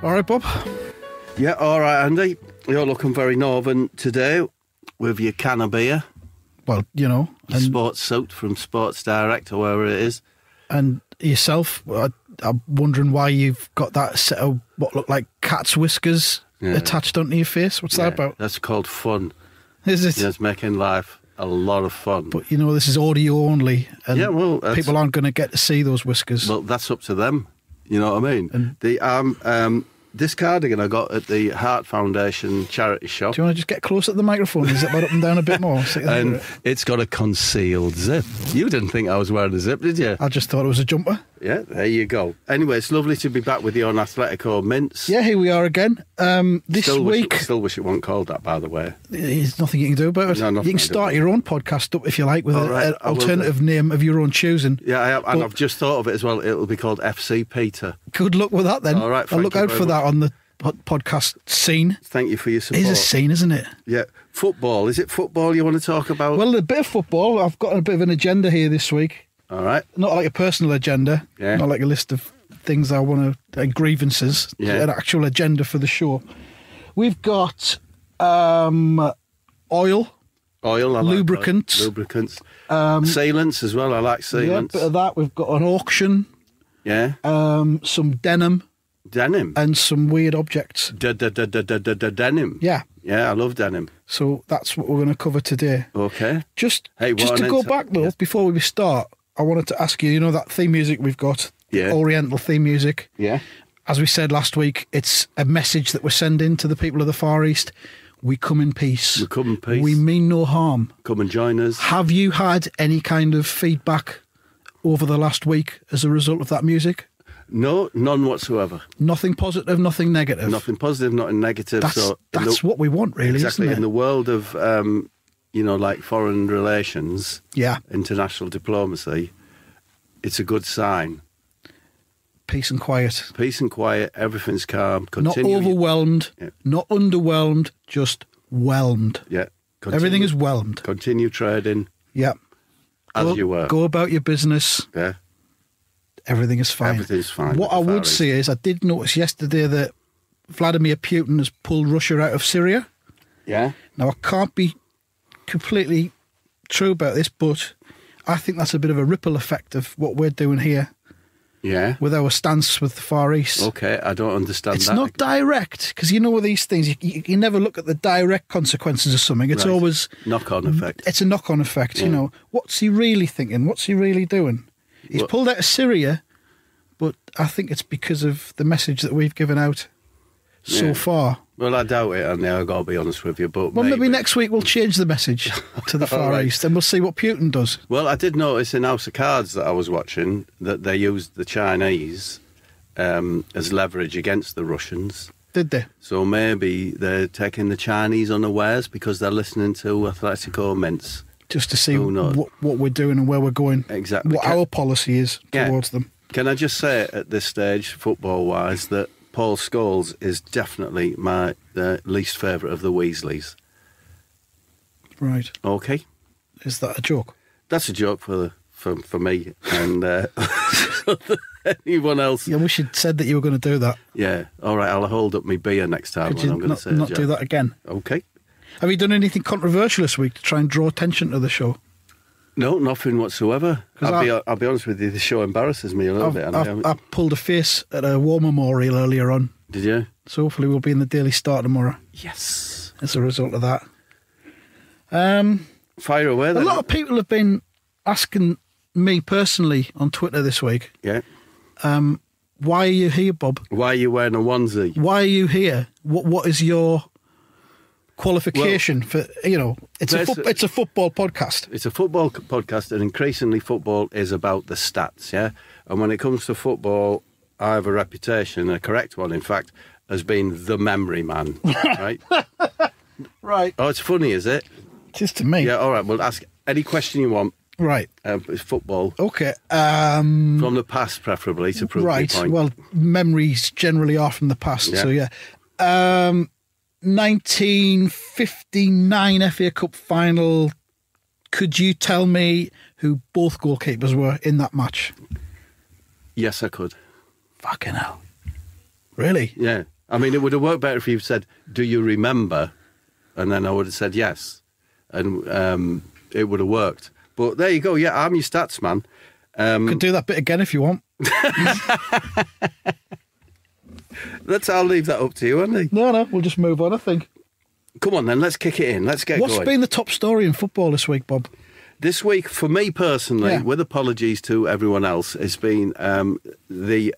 All right, Bob? Yeah, all right, Andy. You're looking very northern today with your can of beer. Well, you know. Your sports suit from Sports Direct or wherever it is. And yourself, I'm wondering why you've got that set of what look like cat's whiskers attached onto your face. What's that about? That's called fun. Is it? Yeah, it's making life a lot of fun. But, you know, this is audio only. And people aren't going to get to see those whiskers. Well, that's up to them. You know what I mean? And this cardigan I got at the Heart Foundation charity shop. Do you want to just get closer to the microphone and zip that up and down a bit more? And it's got a concealed zip. You didn't think I was wearing a zip, did you? I just thought it was a jumper. Yeah, there you go. Anyway, it's lovely to be back with you on Athletico Mince. Yeah, here we are again. This week... Still wish it wasn't called that, by the way. There's nothing you can do about it. No, you can start your own podcast up if you like with an alternative name of your own choosing. Yeah, I have, and I've just thought of it as well. It'll be called FC Peter. Good luck with that then. All right, I'll look out for that on the podcast scene. Thank you for your support. It is a scene, isn't it? Yeah. Football. Is it football you want to talk about? Well, a bit of football. I've got a bit of an agenda here this week. All right. Not like a personal agenda. Yeah. Not like a list of things I want to... grievances. Yeah. An actual agenda for the show. We've got oil. Oil. I lubricants. Like lubricants. Sealants as well. I like sealants. Yeah, a bit of that. We've got an auction. Yeah. Some denim. Denim. And some weird objects. Denim. Yeah. Yeah, I love denim. So that's what we're going to cover today. Okay. Just to go back, though, before we start, I wanted to ask you, you know that theme music we've got? Yeah. Oriental theme music. Yeah. As we said last week, it's a message that we're sending to the people of the Far East. We come in peace. We come in peace. We mean no harm. Come and join us. Have you had any kind of feedback over the last week as a result of that music? No, none whatsoever. Nothing positive, nothing negative. Nothing positive, nothing negative. That's what we want, really, exactly, isn't it? In the world of, like foreign relations, international diplomacy, it's a good sign. Peace and quiet. Peace and quiet, everything's calm. Not overwhelmed, not underwhelmed, just whelmed. Yeah. Everything is whelmed. Continue trading. Yeah. As you were. Go about your business. Yeah. Everything is fine. Everything's fine. What I would say is I did notice yesterday that Vladimir Putin has pulled Russia out of Syria. Yeah. Now, I can't be completely true about this, but I think that's a bit of a ripple effect of what we're doing here. Yeah. With our stance with the Far East. Okay, I don't understand that. It's not direct, because you know with these things, you never look at the direct consequences of something. It's always... knock-on effect. It's a knock-on effect, you know. What's he really thinking? What's he really doing? He's pulled out of Syria, but I think it's because of the message that we've given out so far. Well, I doubt it, and I've got to be honest with you. But maybe next week we'll change the message to the Far East, and we'll see what Putin does. Well, I did notice in House of Cards that I was watching that they used the Chinese as leverage against the Russians. Did they? So maybe they're taking the Chinese unawares because they're listening to Athletico Mince. Just to see what we're doing and where we're going. Exactly. What our policy is towards them. Can I just say at this stage, football-wise, that Paul Scholes is definitely my least favourite of the Weasleys. Right. Okay. Is that a joke? That's a joke for me and anyone else. Yeah, I wish you'd said that you were going to do that. Yeah. All right, I'll hold up my beer next time when I'm going to say not do that again? Okay. Have you done anything controversial this week to try and draw attention to the show? No, nothing whatsoever. I'll be honest with you, the show embarrasses me a little bit. I pulled a face at a war memorial earlier on. Did you? So hopefully we'll be in the Daily Star tomorrow. Yes. As a result of that. Fire away then. A lot of people have been asking me personally on Twitter this week. Yeah. Why are you here, Bob? Why are you wearing a onesie? Why are you here? What is your qualification for, it's a football podcast. It's a football podcast, and increasingly football is about the stats, yeah? And when it comes to football, I have a reputation, a correct one, in fact, as being the memory man, right? Right. Oh, it's funny, is it? It is to me. Yeah, all right, well, ask any question you want. Right. It's football. Okay. From the past, preferably, to prove your point. Well, memories generally are from the past, so yeah. 1959 FA Cup final. Could you tell me who both goalkeepers were in that match? Yes, I could. Fucking hell. Really? Yeah. I mean, it would have worked better if you said, "Do you remember?" And then I would have said yes, and it would have worked. But there you go. Yeah, I'm your stats man. Could do that bit again if you want. I'll leave that up to you, Andy. No, we'll just move on, I think. Come on then, let's kick it in. Let's get going. What's been the top story in football this week, Bob? This week, for me personally, with apologies to everyone else, it's been the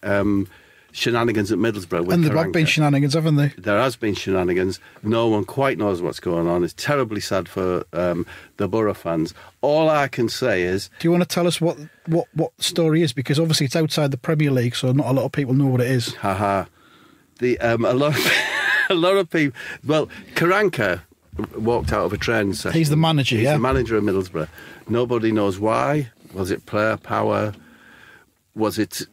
shenanigans at Middlesbrough. And there have been shenanigans, haven't they? There has been shenanigans. No one quite knows what's going on. It's terribly sad for the Borough fans. All I can say is... Do you want to tell us what the story is? Because obviously it's outside the Premier League, so not a lot of people know what it is. Haha. A lot of people... Well, Karanka walked out of a training session. He's the manager, He's the manager of Middlesbrough. Nobody knows why. Was it player power? Was it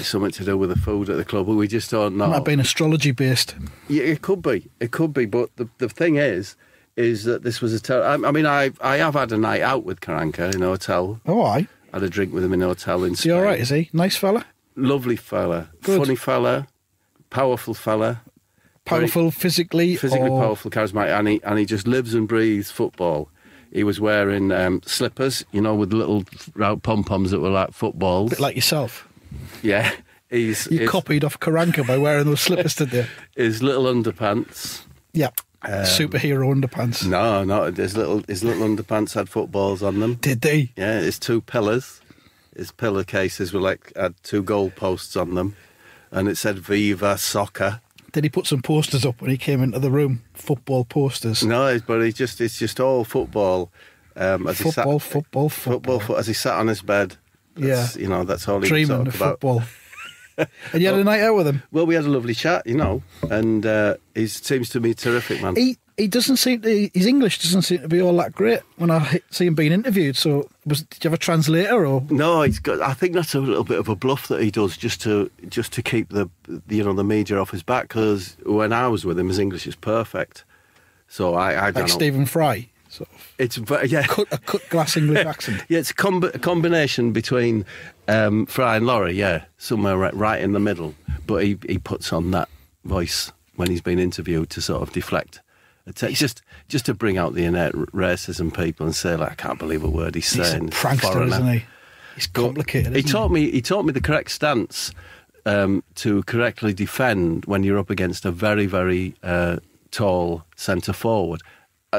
something to do with the food at the club? We just don't know. It might have been astrology based. Yeah, it could be. It could be. But the thing is that this was I mean, I have had a night out with Karanka in a hotel. Oh, I had a drink with him in a hotel in Spain. Is he all right? Is he nice fella? Lovely fella, Good. Funny fella, powerful fella. Powerful physically powerful, charismatic, and he just lives and breathes football. He was wearing slippers, with little round pom-poms that were like footballs. A bit like yourself. Yeah. You copied off Karanka by wearing those slippers, did you? His little underpants. Yeah. Superhero underpants. No. His little underpants had footballs on them. Did they? Yeah, his two pillars. His pillar cases had two goal posts on them. And it said Viva Soccer. Did he put some posters up when he came into the room? Football posters? No, but it's just all football. Football. As he sat on his bed. That's all he dreaming talked of about. Football. And you had a night out with him? Well, we had a lovely chat, and he seems to be a terrific man. He doesn't seem to, his English doesn't seem to be all that great when I see him being interviewed. So, did you have a translator or? No, I think that's a little bit of a bluff that he does just to keep the media off his back. Because when I was with him, his English is perfect. So I don't know. Like Stephen Fry, sort of. It's a cut glass English accent. Yeah, it's a combination between Fry and Laurie. Yeah, somewhere right in the middle. But he puts on that voice when he's been interviewed to sort of deflect. Just to bring out the innate racism people and say, like, I can't believe a word he's saying. He's a prankster, foreigner. Isn't he? He's complicated. He taught me the correct stance to correctly defend when you're up against a very, very tall centre forward.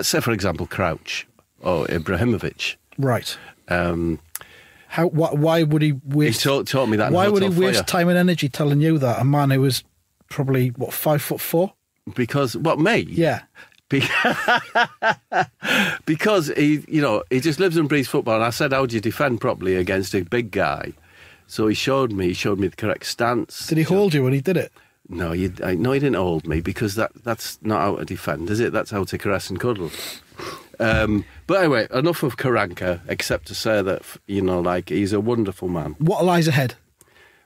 Say, for example, Crouch or Ibrahimovic. Right. Why would he waste? He taught me that. Why would he waste time and energy telling you that? A man who was probably 5'4"? Because me? Yeah. Because he just lives and breathes football. And I said, how do you defend properly against a big guy? So he showed me the correct stance. Did he hold you when he did it? No, he didn't hold me, because that's not how to defend, is it? That's how to caress and cuddle. But anyway, enough of Karanka, except to say that, he's a wonderful man. What lies ahead?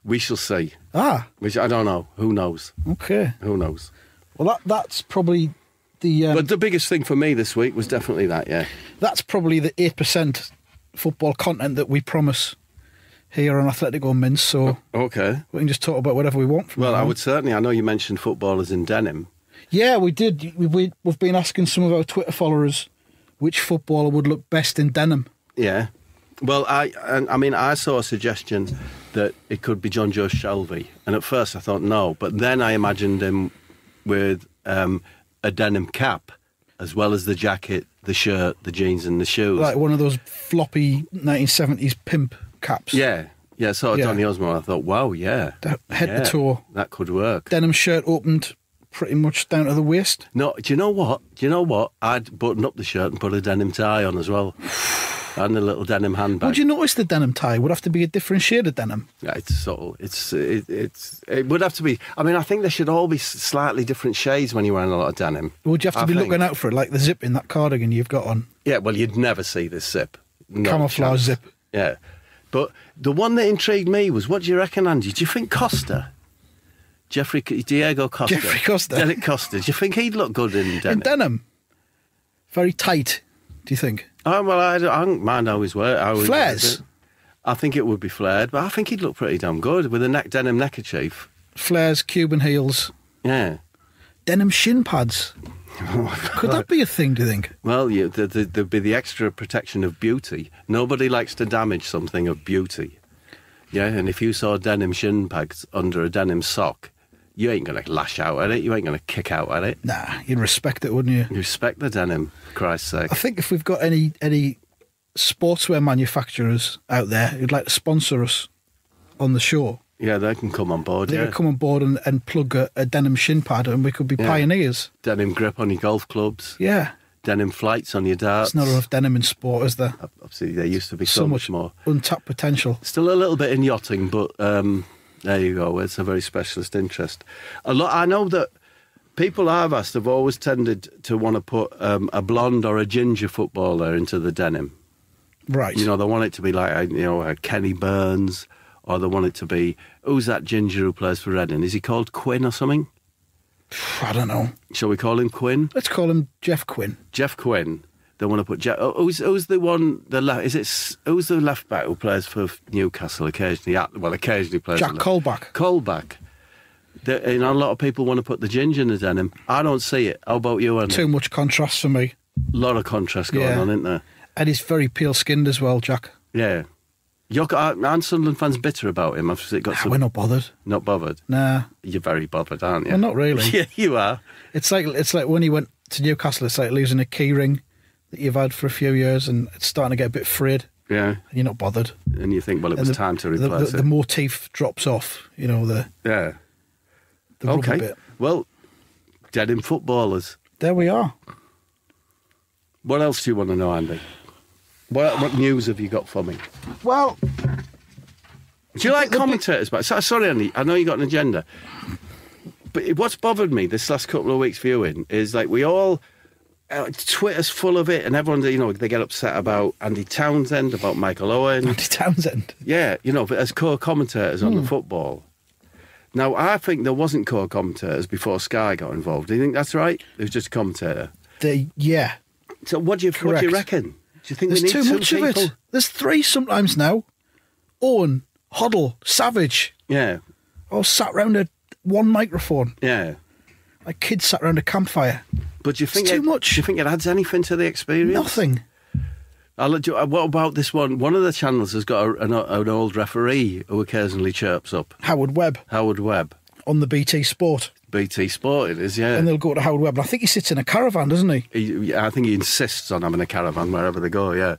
We shall see. Which I don't know. Who knows? Okay. Who knows? Well, that's probably the... but the biggest thing for me this week was definitely that, yeah. That's probably the 8% football content that we promise here on Athletico Mince, so... Okay. We can just talk about whatever we want from Well, now. I would certainly... I know you mentioned footballers in denim. Yeah, we did. We've been asking some of our Twitter followers which footballer would look best in denim. Yeah. Well, I saw a suggestion that it could be John Joe Shelby, and at first I thought no, but then I imagined him with a denim cap, as well as the jacket, the shirt, the jeans and the shoes. Like one of those floppy 1970s pimp caps. Yeah, sort of Donny Osmond. I thought, wow, yeah. Head to toe. That could work. Denim shirt opened pretty much down to the waist. No, do you know what? I'd button up the shirt and put a denim tie on as well. And a little denim handbag. Would you notice the denim tie would have to be a different shade of denim? Yeah, it's subtle. It would have to be. I mean, I think there should all be slightly different shades when you're wearing a lot of denim. Would you have to be looking out for it, like the zip in that cardigan you've got on? Yeah, well, you'd never see this zip. No camouflage chance. Zip. Yeah. But the one that intrigued me was, what do you reckon, Andy? Do you think Costa? Diego Costa. Jeffrey Costa. Derek Costa. Do you think he'd look good in denim? In denim? Very tight, do you think? Oh, well, I don't mind how he's wearing. Flares? I think it would be flared, but I think he'd look pretty damn good with a denim neckerchief. flares, Cuban heels, Yeah. denim shin pads. Could that be a thing, do you think? Well, there'd be the extra protection of beauty. Nobody likes to damage something of beauty. Yeah, and if you saw denim shin pads under a denim sock, you ain't going to lash out at it. You ain't going to kick out at it. Nah, you'd respect it, wouldn't you? You respect the denim, for Christ's sake. I think if we've got any sportswear manufacturers out there who'd like to sponsor us on the show, Yeah, they can come on board, they could come on board and plug a denim shin pad, and we could be pioneers. Denim grip on your golf clubs. Yeah. Denim flights on your darts. There's not enough denim in sport, is there? Obviously, there used to be so much more. Untapped potential. Still a little bit in yachting, but there you go. It's a very specialist interest. I know that people I've asked have always tended to want to put a blonde or a ginger footballer into the denim. Right. You know, they want it to be like a Kenny Burns, or they want it to be, who's that ginger who plays for Reading? Is he called Quinn or something? I don't know. Shall we call him Quinn? Let's call him Jeff Quinn. Jeff Quinn. They want to put Jeff. Who's the one? Who's the left back who plays for Newcastle occasionally? Occasionally plays. Jack Colback. Colback. A lot of people want to put the ginger in the denim. I don't see it. How about you, Andy? Too much contrast for me. A lot of contrast going on, isn't there? And he's very pale skinned as well, Jack. Yeah. Aren't Sunderland fans bitter about him? We're not bothered. Not bothered? Nah. You're very bothered, aren't you? Well, not really. Yeah, you are. It's like when he went to Newcastle, it's like losing a key ring that you've had for a few years, and it's starting to get a bit frayed. Yeah. And you're not bothered. And you think, well, it was time to replace it. The motif drops off, the rubber bit. Well, denim footballers. There we are. What else do you want to know, Andy? What news have you got for me? Well, do you like commentators? Sorry, Andy, I know you got an agenda. But what's bothered me this last couple of weeks viewing is like we all, Twitter's full of it, and everyone, they get upset about Andy Townsend, about Michael Owen. Andy Townsend? Yeah, but as co-commentators on the football. Now, I think there wasn't co-commentators before Sky got involved. Do you think that's right? It was just a commentator. Yeah. So what do you reckon? Do you think there's we need too much people? of it? There's three sometimes now. Owen, Hoddle, Savage. Yeah. All sat round one microphone. Yeah. Like kids sat round a campfire. But do you think it's too much? Do you think it adds anything to the experience? Nothing. What about this one? One of the channels has got an old referee who occasionally chirps up. Howard Webb. On the BT Sport. BT Sport it is, yeah. And they'll go to Howard Webb. I think he sits in a caravan, doesn't he? I think he insists on having a caravan wherever they go, yeah.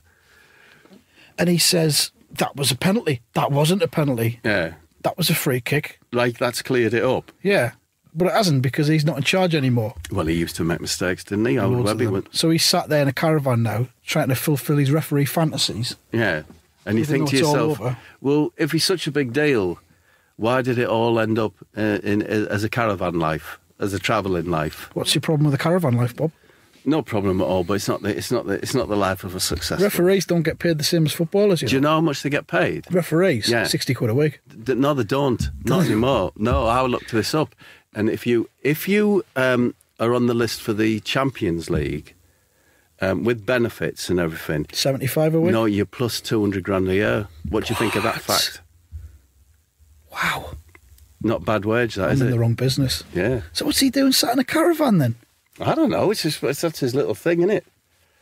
And he says, that was a penalty. That wasn't a penalty. Yeah. That was a free kick. Like, that's cleared it up. Yeah. But it hasn't, because he's not in charge anymore. Well, he used to make mistakes, didn't he? Howard Webb. So he's sat there in a caravan now, trying to fulfil his referee fantasies. Yeah. And you think to yourself, well, if he's such a big deal, why did it all end up as a caravan life, as a travelling life? What's your problem with the caravan life, Bob? No problem at all, but it's not the life of a successful. Referees don't get paid the same as footballers. Do you know how much they get paid? Referees, yeah, £60 a week. No, they don't. Not anymore. No, I looked this up, and if you are on the list for the Champions League, with benefits and everything, 75 a week. No, you're plus 200 grand a year. What do you think of that fact? Wow. Not bad wage, that, is it? I'm in the wrong business. Yeah. So what's he doing sat in a caravan then? I don't know. That's his little thing, isn't it?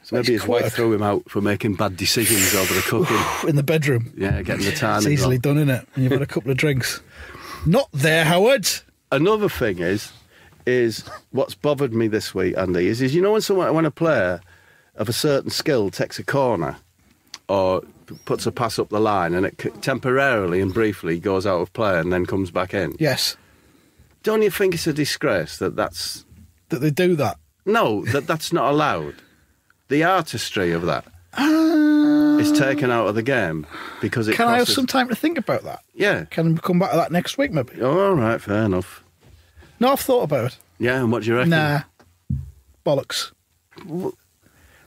So maybe his wife threw him out for making bad decisions over the cooking. In the bedroom. Yeah, getting the timing. It's easily done, isn't it? When you've had a couple of drinks. Not there, Howard. Another thing is what's bothered me this week, Andy, is when a player of a certain skill takes a corner or puts a pass up the line and it temporarily and briefly goes out of play and then comes back in. Yes. Don't you think it's a disgrace that they do that? No, that's not allowed. The artistry of that is taken out of the game because it. Can I have some time to think about that? Yeah. Can we come back to that next week, maybe? Oh, all right, fair enough. No, I've thought about it. Yeah, and what do you reckon? Nah. Bollocks.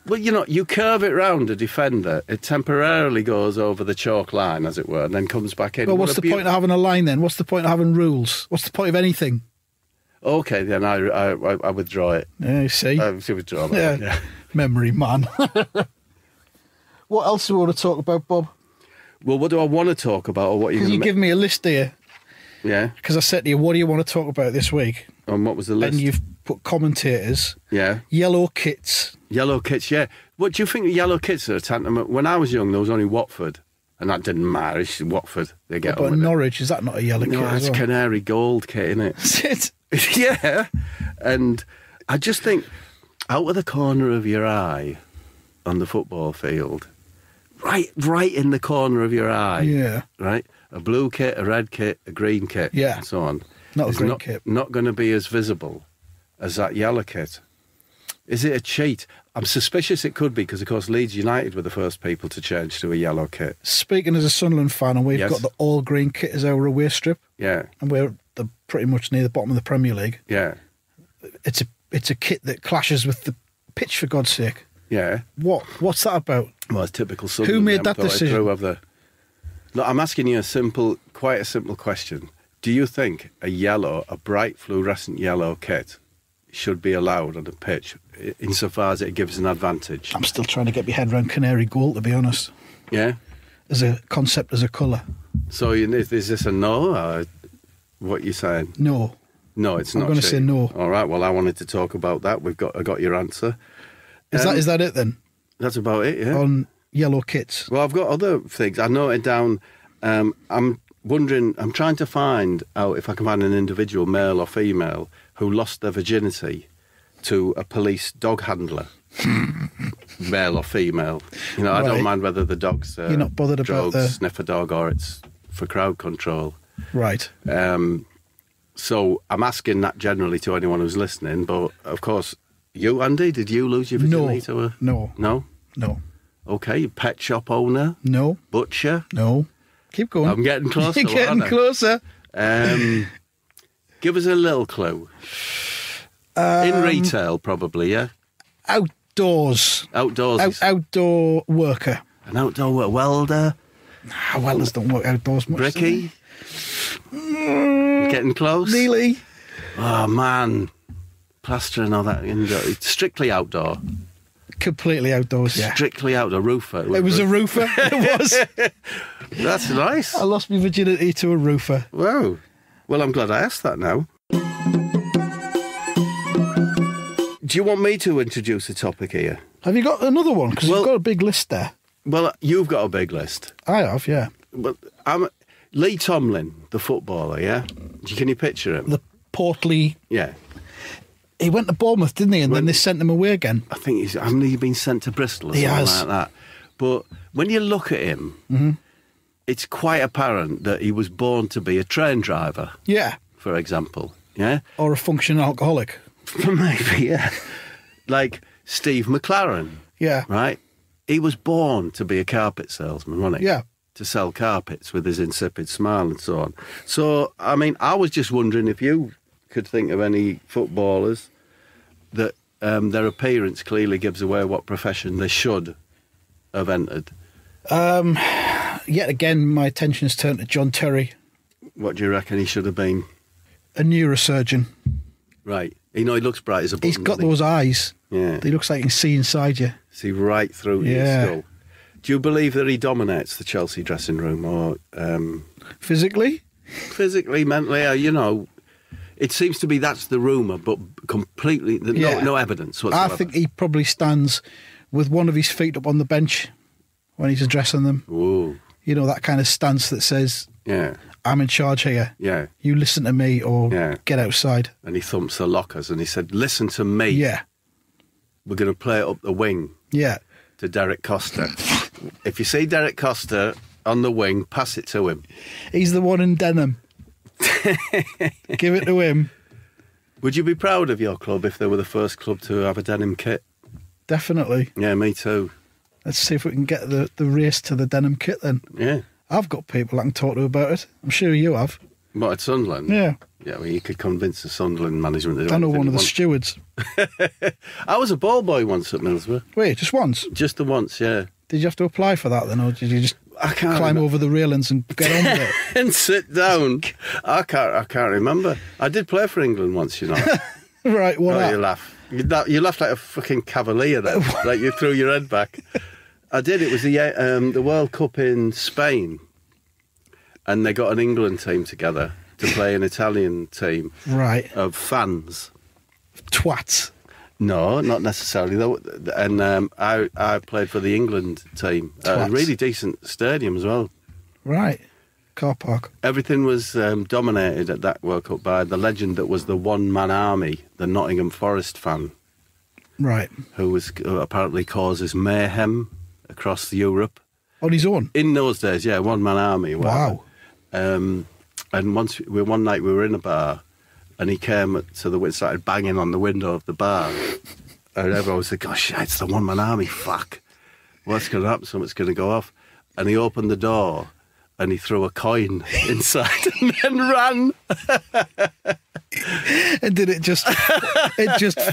Well, you curve it round a defender, it temporarily goes over the chalk line, as it were, and then comes back in. Well, what's the point of having a line then? What's the point of having rules? What's the point of anything? Okay, then I withdraw it. Yeah, you see? I withdraw that. Yeah. Memory man. What else do we want to talk about, Bob? Well, what do I want to talk about, or what are you? Because you give me a list here Yeah. Because I said to you, what do you want to talk about this week? And what was the list? And you've put commentators. Yeah. Yellow kits. Yellow kits, yeah. What do you think of yellow kits are a tantamount? When I was young, there was only Watford. And that didn't matter. It's Watford. They get But on with Norwich, is that not a yellow kit No, as it's well? canary gold kit, isn't it? Yeah. And I just think, out of the corner of your eye on the football field, right in the corner of your eye, Yeah. right? A blue kit, a red kit, a green kit, Yeah. and so on. Not a It's green kit. Not going to be as visible as that yellow kit. Is it a cheat? I'm suspicious it could be because, of course, Leeds United were the first people to change to a yellow kit. Speaking as a Sunderland fan, and we've Yes. got the all green kit as our away strip, Yeah, and we're pretty much near the bottom of the Premier League. yeah, It's a kit that clashes with the pitch, for God's sake. yeah. What's that about? Well, it's typical Sunderland. Who made They that haven't thought it decision? through, have they? Look, I'm asking you quite a simple question. Do you think a bright fluorescent yellow kit should be allowed on the pitch insofar as it gives an advantage? I'm still trying to get my head around canary gold, to be honest, Yeah? as a concept, as a colour. So is this a no, or what you saying? No. No, it's I'm not. gonna cheap. say no. All right, well, I wanted to talk about that. I got your answer. Is that it then? That's about it, yeah. On yellow kits? Well, I've got other things. I noted down, I'm trying to find out if I can find an individual, male or female, who lost their virginity to a police dog handler. Male or female. You know, I Right. don't mind whether the dog's You're not bothered about drugs, the... sniffer dog, or it's for crowd control. Right. So I'm asking that generally to anyone who's listening, but of course, you, Andy, did you lose your virginity to a... No. No? No. Okay, pet shop owner, No. butcher. No. Keep going. I'm getting closer. You're getting aren't I? closer. Give us a little clue. In retail, probably, yeah? Outdoors. Outdoors. Outdoor worker. An outdoor welder. Welders don't work outdoors much. Bricky. Getting close. Nearly. Oh, man. Plaster and all that. Indoor. It's strictly outdoor. Completely outdoors, yeah. Strictly outdoor. Roofer. It was a roofer. It was. That's nice. I lost my virginity to a roofer. Wow. Well, I'm glad I asked that now. Do you want me to introduce a topic here? Have you got another one? Because Well- you've got a big list there. Well, you've got a big list. I have, yeah. But Lee Tomlin, the footballer, yeah? Can you picture him? The portly... Yeah. He went to Bournemouth, didn't he? And then they sent him away again. I think hasn't he been sent to Bristol or He something has. like that? But when you look at him, it's quite apparent that he was born to be a train driver, Yeah. for example. Yeah? Or a functioning alcoholic. Maybe, yeah. Like Steve McLaren, Yeah. right? He was born to be a carpet salesman, wasn't he? Yeah. To sell carpets with his insipid smile and so on. So, I mean, I was just wondering if you could think of any footballers that their appearance clearly gives away what profession they should have entered. Yet again, my attention is turned to John Terry, What do you reckon he should have been? a neurosurgeon. Right. You know, he looks bright as a button. He's got doesn't he? those eyes. Yeah. He looks like he can see inside you. See right through your Yeah. skull. Do you believe that he dominates the Chelsea dressing room or Physically? physically, mentally? You know, it seems to be that's the rumour, but completely Yeah. no evidence whatsoever. I think he probably stands with one of his feet up on the bench when he's addressing them. Ooh, You know, that kind of stance that says, yeah, I'm in charge here. yeah. You listen to me or Yeah. get outside. And he thumps the lockers and he said, "Listen to me. Yeah. We're going to play it up the wing Yeah. to Derek Costa. If you see Derek Costa on the wing, pass it to him." He's the one in denim. Give it to him. Would you be proud of your club if they were the first club to have a denim kit? Definitely. Yeah, me too. Let's see if we can get the race to the denim kit then. Yeah. I've got people I can talk to about it. I'm sure you have. What, at Sunderland? Yeah. Yeah, well, you could convince the Sunderland management to do I know anything one you of the want. stewards. I was a ball boy once at Middlesbrough. Wait, just once? Just the once, yeah. Did you have to apply for that then, or did you just I can't climb remember. over the railings and get on with it? And sit down. I can't remember. I did play for England once, you know. Right, what Oh, at? you laugh. You laughed like a fucking cavalier then. Like you threw your head back. I did. It was the World Cup in Spain. And they got an England team together. to play an Italian team Right. of fans. Twats. No, not necessarily though. And I played for the England team. A really decent stadium as well. Right. Car park. Everything was dominated at that World Cup by the legend that was the one-man army, the Nottingham Forest fan. Right. Who was apparently causes mayhem across Europe. On his own? In those days, yeah, one-man army. Wow. And one night we were in a bar, and he came to the window, started banging on the window of the bar, and everyone was like, "Oh shit, it's the one-man army! Fuck, what's going to happen? Something's going to go off." And he opened the door, and he threw a coin inside, and then ran. And did it just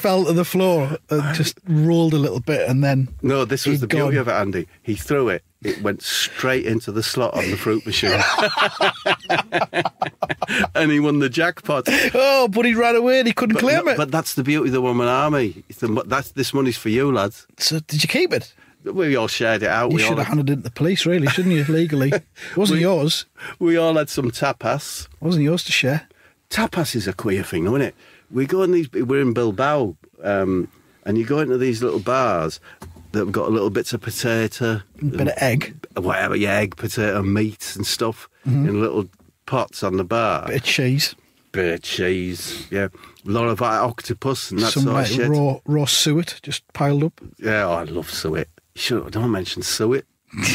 fell to the floor and just rolled a little bit, and then No, this was the beauty of it, Andy. He threw it. It went straight into the slot on the fruit machine. And he won the jackpot. Oh, but he ran away and he couldn't claim it. But that's the beauty of the one-man army. This money's for you, lads. So did you keep it? We all shared it out. You should have handed it to the police, really, shouldn't you, legally? It wasn't yours. We all had some tapas. It wasn't yours to share. Tapas is a queer thing, isn't it? We're in Bilbao, and you go into these little bars that have got little bits of potato. A bit of egg. Whatever, yeah, egg, potato, meat and stuff in little pots on the bar. Bit of cheese. Yeah. A lot of octopus and that Some sort of shit. raw suet just piled up. Yeah, I love suet. Sure, don't mention suet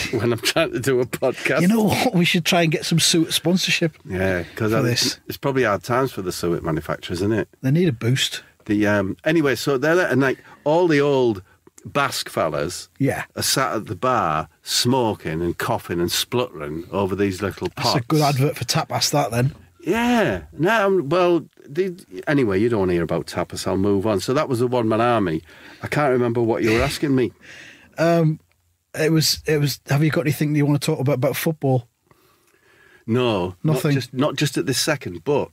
when I'm trying to do a podcast. You know what? We should try and get some suet sponsorship. Yeah, because it's probably hard times for the suet manufacturers, isn't it? They need a boost. Anyway, so they're there, and like all the old Basque fellas are sat at the bar smoking and coughing and spluttering over these little pots. That's a good advert for tapas, that then. Yeah. Anyway, you don't want to hear about tapas. I'll move on. So that was the one-man army. I can't remember what you were asking me. It was. Have you got anything you want to talk about football? No, nothing. Not just at this second. But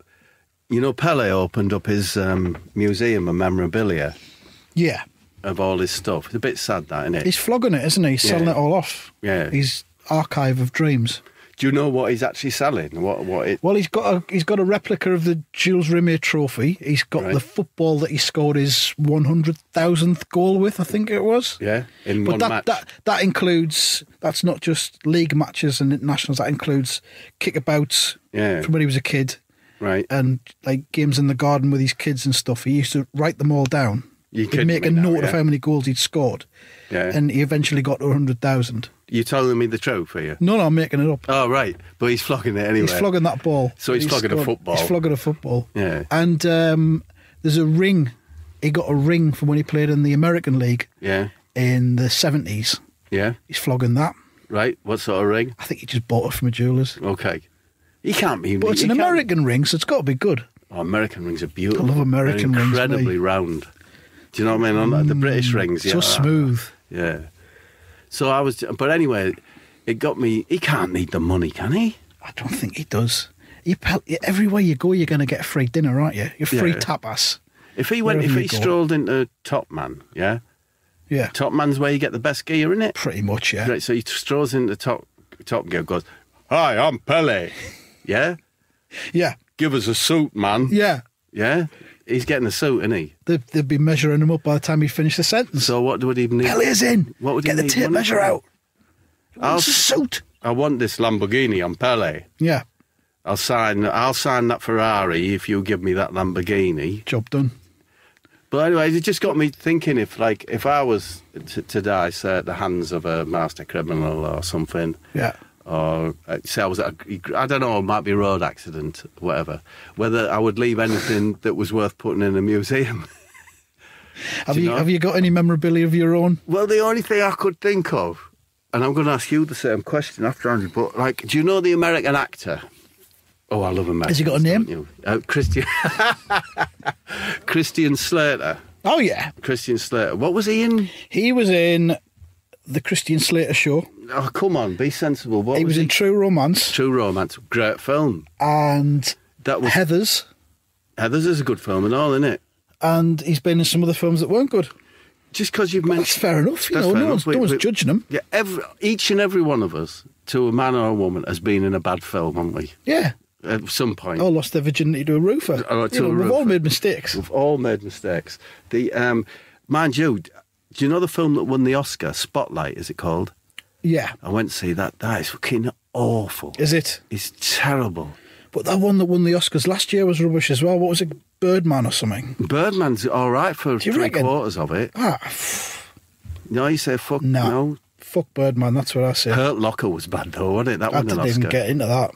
you know, Pele opened up his museum of memorabilia. Yeah. Of all his stuff. It's a bit sad, that, isn't it? He's flogging it, isn't he? He's selling it all off. Yeah. His archive of dreams. Do you know what he's actually selling? Well, he's got a replica of the Jules Rimet trophy. He's got the football that he scored his 100,000th goal with, I think it was. Yeah, in one match. That includes, that's not just league matches and internationals, that includes kickabouts from when he was a kid. Right. And like games in the garden with his kids and stuff. He used to write them all down. He'd make a note of how many goals he'd scored. Yeah. And he eventually got to 100,000. You're telling me the truth, are you? No, I'm making it up. Oh, right. But he's flogging it anyway. He's flogging that ball. So he's flogging a football. He's flogging a football. Yeah. And there's a ring. He got a ring from when he played in the American League. Yeah. In the 70s. Yeah. He's flogging that. Right. What sort of ring? I think he just bought it from a jeweller's. Okay. He can't be... But it's an American ring, so it's got to be good. Oh, American rings are beautiful. I love American rings. Incredibly round. Do you know what I mean? The British rings, so smooth. Yeah. So but anyway, it got me. He can't need the money, can he? I don't think he does. Everywhere you go, you're going to get a free dinner, aren't you? You're free tapas. If he strolled into Top Man, yeah, Top Man's where you get the best gear, isn't it? Pretty much, yeah. Right. So he strolls into Top Gear, goes, "Hi, I'm Pele." Yeah. Yeah. Give us a suit, man. Yeah. Yeah. He's getting a suit, isn't he? They'd be measuring him up by the time he finished the sentence. So what would he need? Pele's in. What would get he the tape measure out. I'll suit. I want this Lamborghini on Pele. Yeah. I'll sign that Ferrari if you give me that Lamborghini. Job done. But anyway, it just got me thinking if I was to die, say, at the hands of a master criminal or something. Yeah. Or say I was I don't know, it might be a road accident, whatever. Whether I would leave anything that was worth putting in a museum. Have you got any memorabilia of your own? Well, the only thing I could think of, and I'm going to ask you the same question after Andrew, but like, do you know the American actor? Oh, I love Americans. Has he got a name? Christian Slater. Oh yeah, Christian Slater. What was he in? He was in the Christian Slater Show. Oh, come on, be sensible. What he was in True Romance. True Romance, great film. And that was Heathers. Heathers is a good film and all, isn't it? And he's been in some other films that weren't good. Just because you've mentioned... That's fair enough. No one's judging him. Yeah, each and every one of us, to a man or a woman, has been in a bad film, haven't we? Yeah. at some point. All lost their virginity to a roofer. We've all made mistakes. We've all made mistakes. Mind you, do you know the film that won the Oscar, Spotlight, is it called? Yeah. I went to see that. That is fucking awful. Is it? It's terrible. But that one that won the Oscars last year was rubbish as well. What was it? Birdman or something? Birdman's all right for reckon? 3/4 of it. No, you say fuck no. Fuck Birdman, that's what I say. Hurt Locker was bad though, wasn't it? That I won an Oscar. didn't even get into that.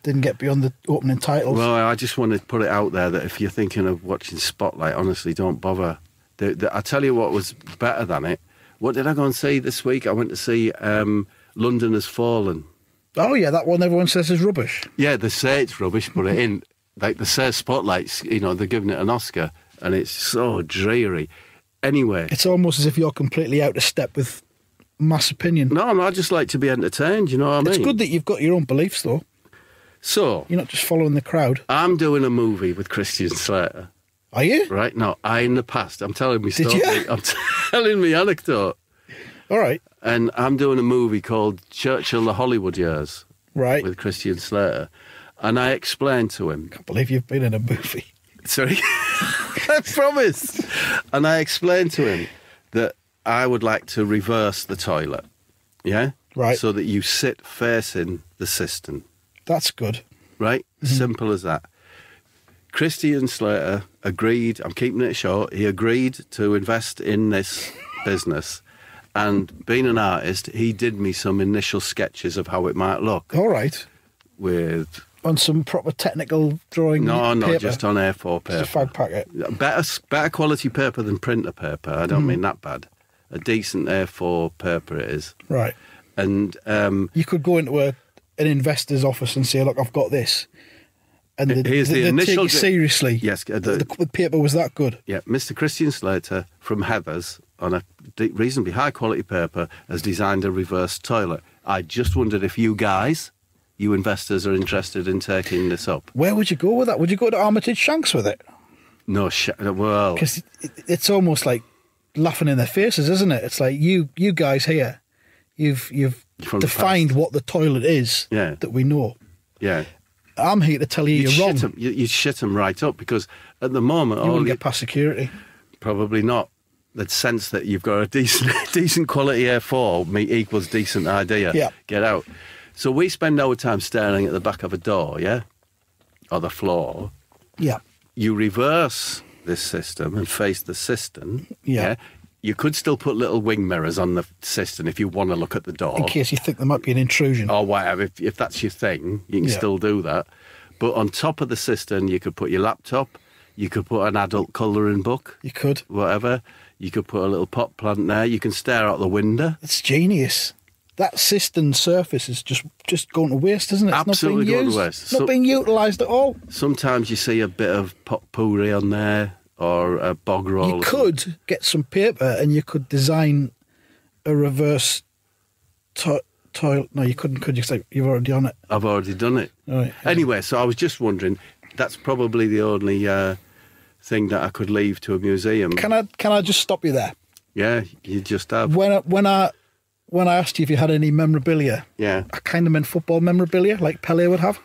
Didn't get beyond the opening titles. Well, I just want to put it out there that if you're thinking of watching Spotlight, honestly, don't bother. I tell you what was better than it. What did I go and see this week? I went to see London Has Fallen. Oh, yeah, that one everyone says is rubbish. Yeah, they say it's rubbish, but it ain't. Like, they say Spotlight's, they're giving it an Oscar, and it's so dreary. Anyway. It's almost as if you're completely out of step with mass opinion. No, I just like to be entertained, you know what I mean? It's good that you've got your own beliefs, though. So. You're not just following the crowd. I'm doing a movie with Christian Slater. Are you? Right? No, in the past. I'm telling me story. Did you? I'm telling me anecdote. All right. And I'm doing a movie called Churchill, The Hollywood Years. Right. With Christian Slater. And I explained to him. I can't believe you've been in a movie. Sorry? I promise. And I explained to him that I would like to reverse the toilet. Yeah? Right. So that you sit facing the cistern. That's good. Right? Simple as that. Christian Slater agreed, I'm keeping it short, he agreed to invest in this business. And being an artist, he did me some initial sketches of how it might look. All right. With... On some proper technical drawing No, paper? just on A4 paper. Just a fag packet? Better quality paper than printer paper. I don't mean that bad. A decent A4 paper it is. Right. And... you could go into an investor's office and say, look, I've got this. And here's the initial... take you seriously. Yes. The paper was that good. Yeah, Mr. Christian Slater from Heathers on a reasonably high quality paper has designed a reverse toilet. I just wondered if you guys, you investors, are interested in taking this up. Where would you go with that? Would you go to Armitage Shanks with it? No, well... Because it's almost like laughing in their faces, isn't it? It's like, you guys here, you've defined what the toilet is that we know. Yeah. I'm here to tell you you're wrong. You'd shit them right up because at the moment... You wouldn't get past security. Probably not. The sense that you've got a decent quality A4 equals decent idea. Yeah. Get out. So we spend our time staring at the back of a door, yeah? Or the floor. Yeah. You reverse this system and face the cistern. Yeah. You could still put little wing mirrors on the cistern if you want to look at the door. In case you think there might be an intrusion. Or whatever. If that's your thing, you can still do that. But on top of the cistern, you could put your laptop. You could put an adult colouring book. You could. Whatever. You could put a little pot plant there. You can stare out the window. It's genius. That cistern surface is just going to waste, isn't it? It's absolutely not being going used. to waste. Not being utilised at all. Sometimes you see a bit of potpourri on there or a bog roll. You could get some paper and you could design a reverse toilet. No, you couldn't, could you? Because you've already done it. I've already done it. Right. Anyway, so I was just wondering, that's probably the only thing that I could leave to a museum. Can I just stop you there? Yeah, you just have. When I asked you if you had any memorabilia, I kind of meant football memorabilia, like Pele would have.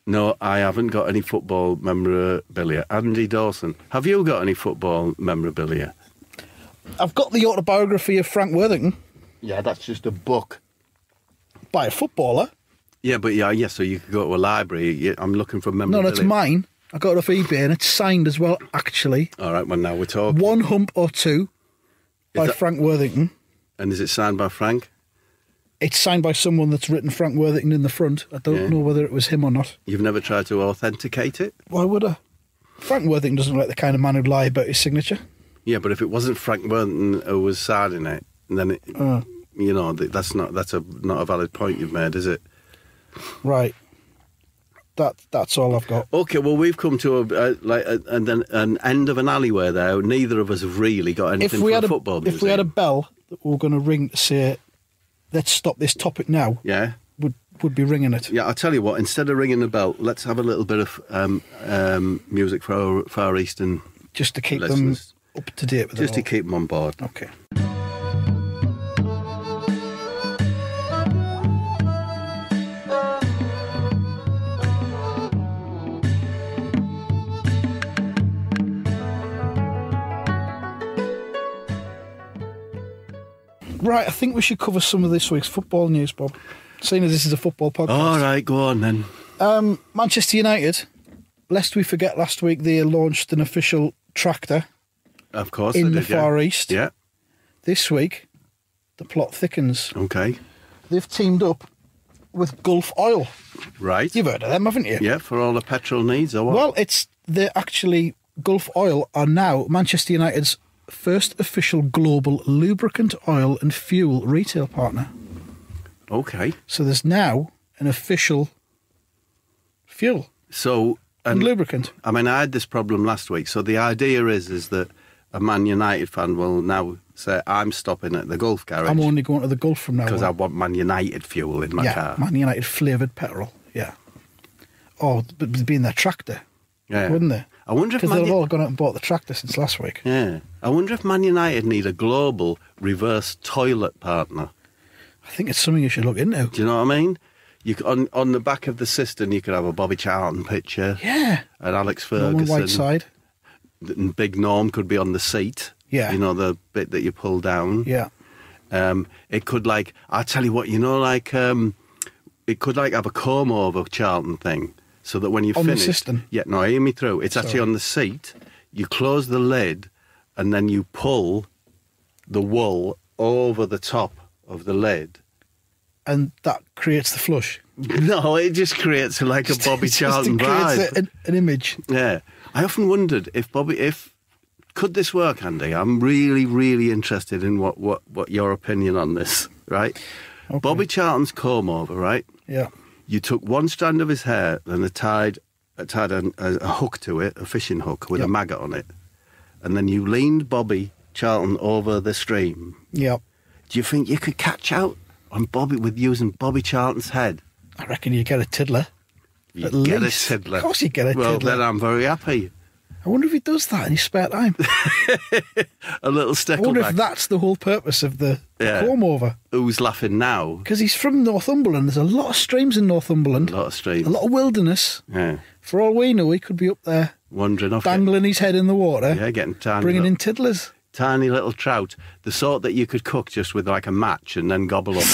No, I haven't got any football memorabilia. Andy Dawson, have you got any football memorabilia? I've got the autobiography of Frank Worthington. Yeah, that's just a book. By a footballer. Yeah, but so you could go to a library. I'm looking for memorabilia. No, it's mine. I got it off eBay and it's signed as well, actually. All right, well, now we're talking. One hump or two by Frank Worthington. And is it signed by Frank? It's signed by someone that's written Frank Worthington in the front. I don't know whether it was him or not. You've never tried to authenticate it? Why would I? Frank Worthington doesn't look like the kind of man who'd lie about his signature. Yeah, but if it wasn't Frank Worthington who was signing it, then that's not a valid point you've made, is it? Right. That's all I've got. Okay, well, we've come to an end of an alleyway there. Neither of us have really got anything for a football museum. If we had a bell that we were going to ring to say, let's stop this topic now, would be ringing it. Yeah, I'll tell you what, instead of ringing the bell, let's have a little bit of music for our Far Eastern just to keep listeners. Them up to date with Just to keep them on board. Okay. Right, I think we should cover some of this week's football news, Bob. Seeing as this is a football podcast. All right, go on then. Manchester United, lest we forget, last week they launched an official tractor Of course in they the did, Far East. Yeah. This week, the plot thickens. Okay. They've teamed up with Gulf Oil. Right. You've heard of them, haven't you? Yeah, for all the petrol needs or what? Well, they're actually, Gulf Oil are now Manchester United's first official global lubricant, oil and fuel retail partner. Okay. So there's now an official fuel So, and lubricant. I mean, I had this problem last week. So the idea is that a Man United fan will now say, I'm stopping at the Gulf garage. I'm only going to the Gulf from now on. Because I want Man United fuel in my car. Man United flavoured petrol, yeah. Or being their tractor, Yeah. wouldn't they? I wonder if Because they've all gone out and bought the tractor since last week. Yeah. I wonder if Man United need a global reverse toilet partner. I think it's something you should look into. Do you know what I mean? You on the back of the cistern, you could have a Bobby Charlton picture. Yeah. And Alex Norman Ferguson. Whiteside. And Big Norm could be on the seat. Yeah. You know, the bit that you pull down. Yeah. It could I tell you what, it could have a comb over Charlton thing. So that when you On the finish... cistern? Yeah, no, hear me through. It's actually on the seat. You close the lid and then you pull the wool over the top of the lid. And that creates the flush. No, it just creates a Bobby Charlton vibe. Creates an image. Yeah. I often wondered could this work, Andy? I'm really, really interested in what your opinion on this, right? Okay. Bobby Charlton's comb over, right? Yeah. You took one strand of his hair and tied a hook to it, a fishing hook with a maggot on it, and then you leaned Bobby Charlton over the stream. Yeah. Do you think you could catch out on Bobby with using Bobby Charlton's head? I reckon you get a tiddler. You At get least. a tiddler. Of course you get a well, tiddler. then I'm very happy. I wonder if he does that in his spare time. A little I wonder if stickleback. that's the whole purpose of the comb over. Who's laughing now? Because he's from Northumberland. There's a lot of streams in Northumberland. A lot of streams. A lot of wilderness. Yeah. For all we know, he could be up there Wandering off. dangling his head in the water. Yeah, getting tiny. Bringing in tiddlers. Tiny little trout. The sort that you could cook just with a match and then gobble up.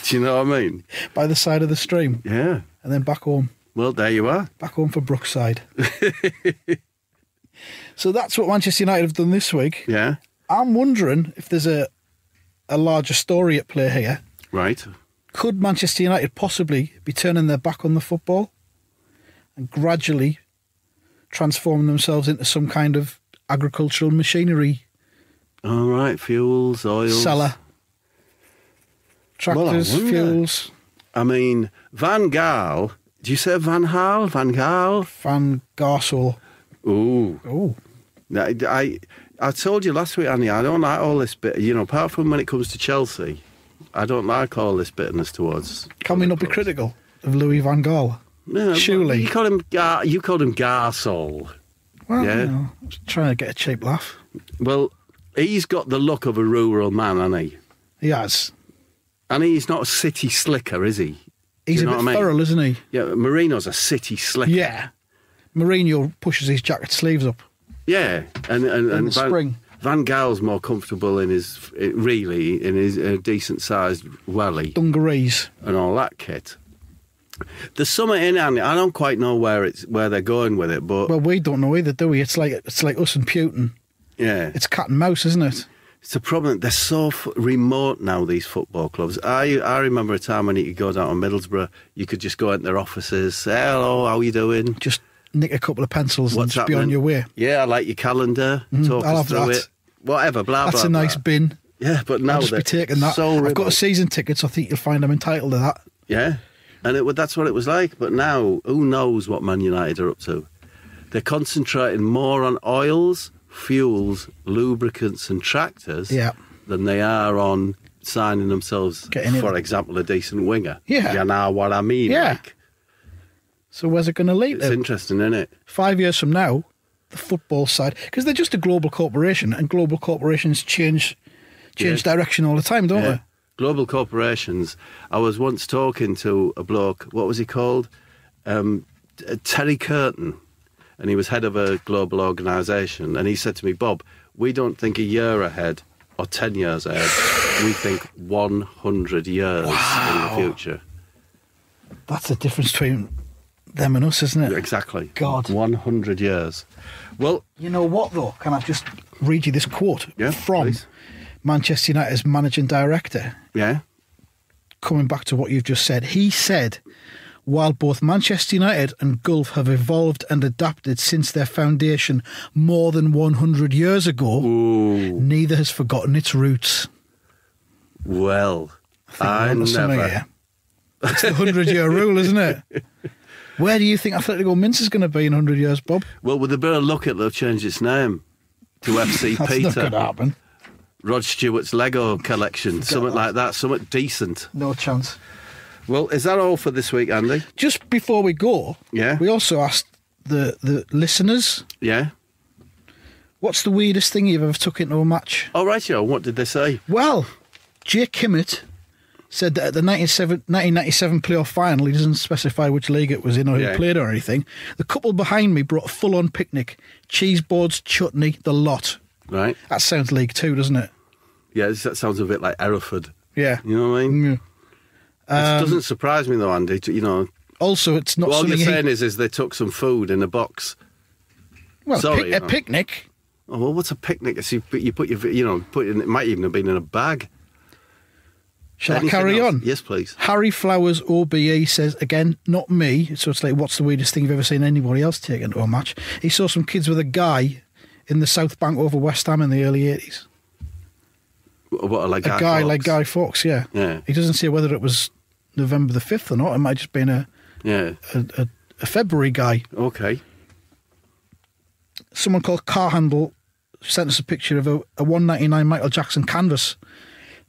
Do you know what I mean? By the side of the stream. Yeah. And then back home. Well, there you are. Back home for Brookside. So that's what Manchester United have done this week. Yeah. I'm wondering if there's a larger story at play here. Right. Could Manchester United possibly be turning their back on the football and gradually transforming themselves into some kind of agricultural machinery All right. Fuels, oils. seller? Tractors, Well, I wonder. fuels, I mean, Van Gaal. Do you say Van Gaal? Van Gaal? Van Garsel. Ooh. Oh, I told you last week, Annie, I don't like all this bit. Apart from when it comes to Chelsea, I don't like all this bitterness towards. can we not be critical of Louis Van Gaal? No, Surely. you called him Garsol. Well, Yeah. I'm just trying to get a cheap laugh. Well, he's got the look of a rural man, hasn't he? He has. And he's not a city slicker, is he? He's you a know bit what I mean? thorough, isn't he? Yeah, Mourinho's a city slicker. Yeah. Mourinho pushes his jacket sleeves up Yeah, and in the spring. Van Gaal's more comfortable in his decent sized welly Dungarees. and all that kit. There's something in it, and I don't quite know where they're going with it, but Well, we don't know either, do we? It's like us and Putin. yeah, It's cat and mouse, isn't it? it's a problem. They're so remote now, these football clubs. I remember a time when you could go down to Middlesbrough, you could just go into their offices, say, hello, how are you doing? Just nick a couple of pencils and What's just be on happening? your way. Yeah, I like your calendar. Talk I'll us have through that. it. Whatever, blah, That's blah, a nice blah. bin. Yeah, but now I'll just they're be taking that. so I've got a remote. season ticket, so I think you'll find I'm entitled to that. Yeah, and that's what it was like. But now, who knows what Man United are up to? They're concentrating more on oils, fuels, lubricants and tractors Yeah. than they are on signing themselves, Getting in. for example, a decent winger. Yeah. You know what I mean? Yeah. Like, So where's it going to lead it's to? interesting, isn't it? 5 years from now, the football side, because they're just a global corporation, and global corporations change Yeah. direction all the time, don't they? Global corporations. I was once talking to a bloke, what was he called? Terry Curtin. And he was head of a global organisation. And he said to me, Bob, we don't think a year ahead. or 10 years ahead. We think 100 years in the future. That's the difference between them and us, isn't it? Exactly. God. 100 years. Well, you know what, though? Can I just read you this quote from please. Manchester United's managing director? Yeah. Coming back to what you've just said. He said, while both Manchester United and Gulf have evolved and adapted since their foundation more than 100 years ago, neither has forgotten its roots. Well, I never. It's the 100-year rule, isn't it? Where do you think Athletico Mince is going to be in 100 years, Bob? Well, with a bit of luck, it'll change its name to FC That's Peter. not going to happen. Rod Stewart's Lego collection, something like that, something decent. No chance. Well, is that all for this week, Andy? Just before we go, we also asked the listeners, what's the weirdest thing you've ever took into a match? Oh, right, what did they say? Well, Jay Kimmett said that at the 1997 playoff final, he doesn't specify which league it was in or who played or anything, the couple behind me brought a full-on picnic, cheese boards, chutney, the lot. Right. That sounds League Two, doesn't it? Yeah, that sounds a bit like Hereford. Yeah. You know what I mean? Yeah. It doesn't surprise me, though, Andy, Also, it's not all something... you're saying is they took some food in a box. Well, Sorry, a picnic. Oh, well, what's a picnic? So you put your, it might even have been in a bag. Shall I carry on? Yes, please. Harry Flowers OBE says, again, not me, so it's like, what's the weirdest thing you've ever seen anybody else take into a match? He saw some kids with a guy in the South Bank over West Ham in the early 80s. What, like a guy like Guy Fawkes, yeah. He doesn't say whether it was November the 5th or not. It might just been a February guy. Okay. Someone called Car Handle sent us a picture of a 199 Michael Jackson canvas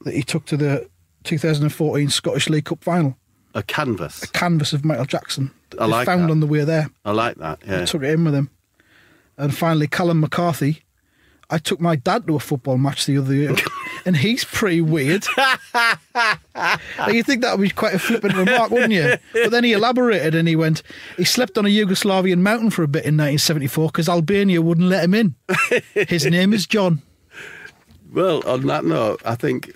that he took to the 2014 Scottish League Cup final. A canvas? A canvas of Michael Jackson that I like they found that. on the way there. I like that, yeah. He took it in with him. And finally, Callum McCarthy. I took my dad to a football match the other year, and he's pretty weird. You think that would be quite a flippant remark, wouldn't you? But then he elaborated and he went, he slept on a Yugoslavian mountain for a bit in 1974 because Albania wouldn't let him in. His name is John. Well, on that note, I think,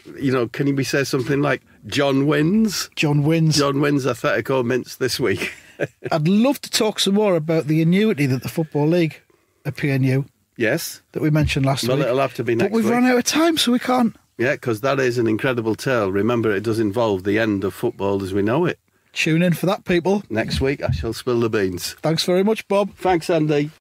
can he say something like, John wins? John wins. John wins Athletico Mince this week. I'd love to talk some more about the annuity that the Football League appear new. Yes. That we mentioned last week. Well, it'll have to be next week. But we've run out of time, so we can't. Yeah, because that is an incredible tale. Remember, it does involve the end of football as we know it. Tune in for that, people. Next week, I shall spill the beans. Thanks very much, Bob. Thanks, Andy.